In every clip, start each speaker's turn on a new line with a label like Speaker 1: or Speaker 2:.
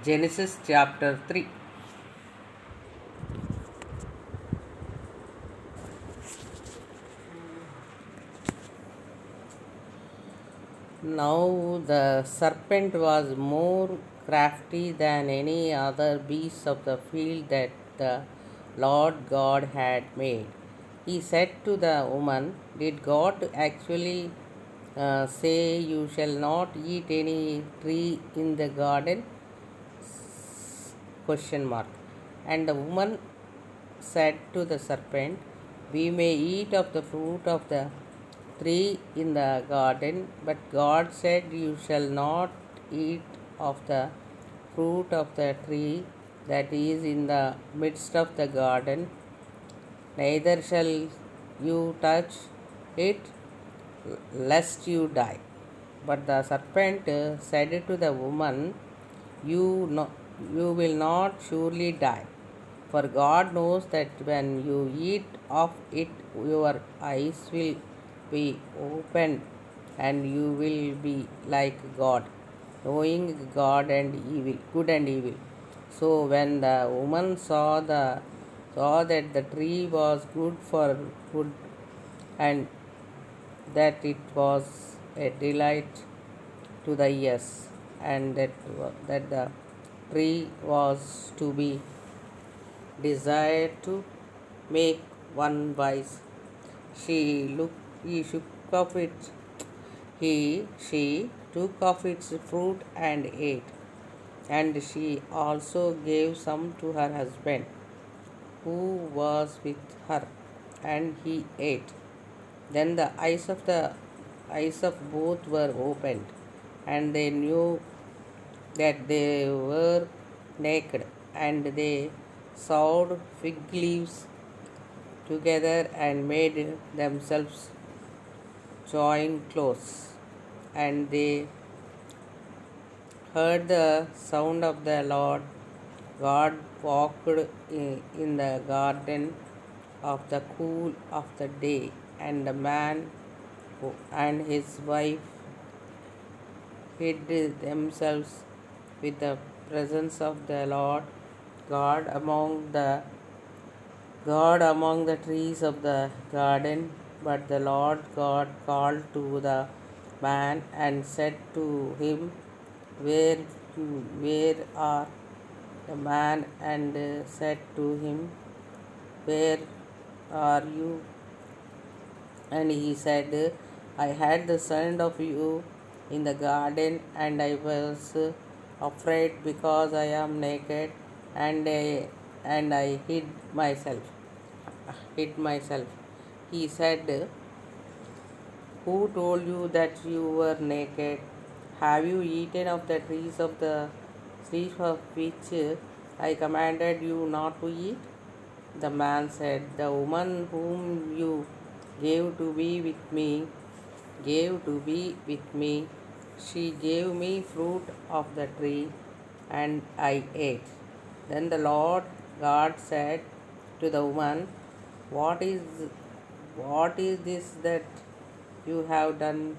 Speaker 1: Genesis chapter 3. Now the serpent was more crafty than any other beast of the field that the Lord God had made. He said to the woman, "Did God actually say you shall not eat any tree in the garden?" Question mark. And the woman said to the serpent, "We may eat of the fruit of the tree in the garden, but God said, You shall not eat of the fruit of the tree that is in the midst of the garden, neither shall you touch it, lest you die." But the serpent said to the woman, You will not surely die. For God knows that when you eat of it, your eyes will be opened, and you will be like God, knowing good and evil. So when the woman saw that the tree was good for food, and that it was a delight to the ears, and that the tree was to be desired to make one wise, she look he shook of it he she took of its fruit and ate, and she also gave some to her husband who was with her, and he ate. Then the eyes of both were opened, and they knew that they were naked, and they sewed fig leaves together and made themselves join clothes. And they heard the sound of the Lord God walked in the garden of the cool of the day, and the man and his wife hid themselves with the presence of the Lord God among the trees of the garden. But the Lord God called to the man and said to him, Where are the man? And said to him, Where are you? And he said, I had the sound of you in the garden, and I was afraid because I am naked, and I hid myself. He said, Who told you that you were naked? Have you eaten of the trees of which I commanded you not to eat? The man said, The woman whom you gave to be with me gave to be with me. She gave me fruit of the tree, and I ate. Then the Lord God said to the woman, What is this that you have done?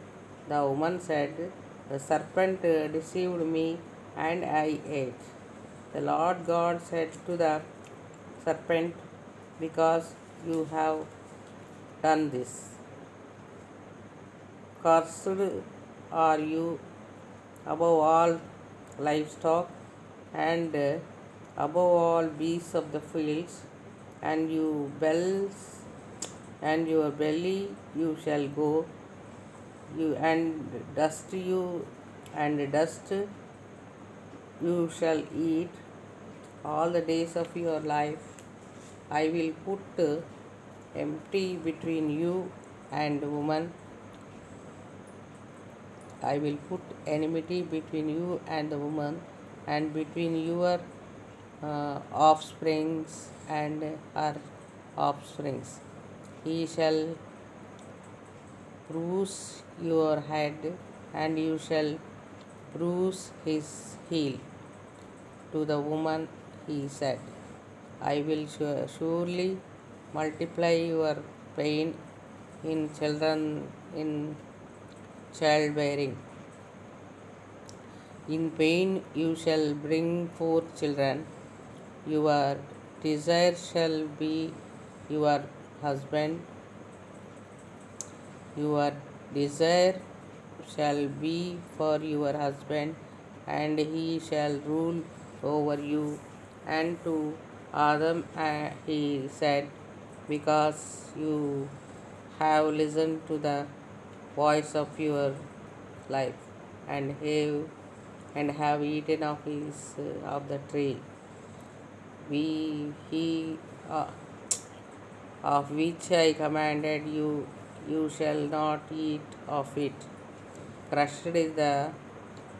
Speaker 1: The woman said, The serpent deceived me, and I ate. The Lord God said to the serpent, Because you have done this, cursed are you above all livestock, and above all beasts of the fields, and your belly you shall go, you and dust you shall eat all the days of your life. I will put enmity between you and woman. I will put enmity between you and the woman, and between your offsprings and her offsprings. He shall bruise your head, and you shall bruise his heel. To the woman he said, I will surely multiply your pain in childbearing. In pain you shall bring forth children. Your desire shall be your husband. Your desire shall be for your husband, and he shall rule over you. And to Adam he said, because you have listened to the voice of your life, and have eaten of of the tree we he uh, of which I commanded you, you shall not eat of it. Crushed is the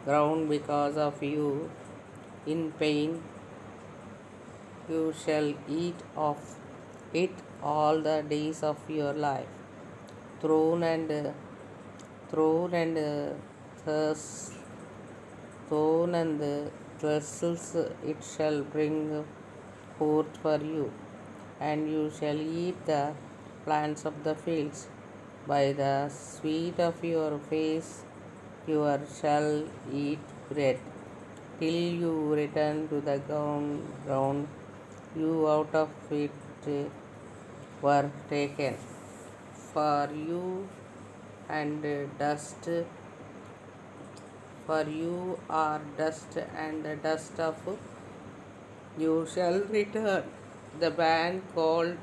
Speaker 1: ground because of you. In pain you shall eat of it all the days of your life. Throne and throne and thirst, throne and thistles it shall bring forth for you, and you shall eat the plants of the fields. By the sweat of your face you shall eat bread, till you return to the ground you out of it were taken. For you and dust, for you are dust, and the dust of you shall return. The man called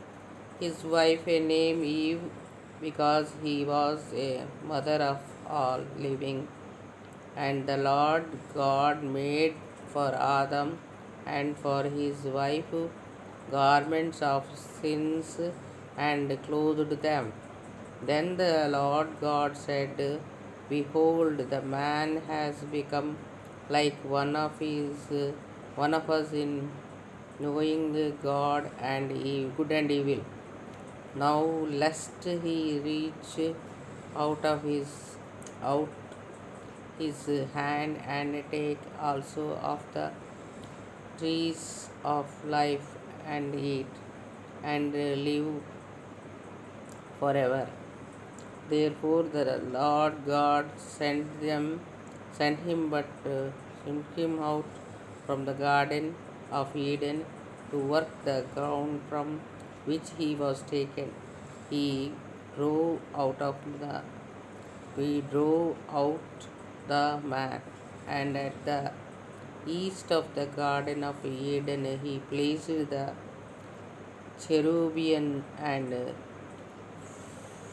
Speaker 1: his wife a name Eve, because he was a mother of all living. And the Lord God made for Adam and for his wife garments of skins and clothed them. Then the Lord God said, behold, the man has become like one of us in knowing God and good and evil. Now lest he reach out of out his hand and take also of the trees of life and eat and live forever. Therefore the Lord God sent him out from the garden of Eden to work the ground from which he was taken. He drove out of the we drove out the man, and at the east of the garden of Eden he placed the cherubim and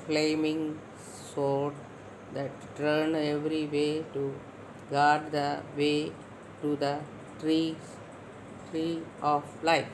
Speaker 1: flaming sword that turn every way to guard the way to the tree of life.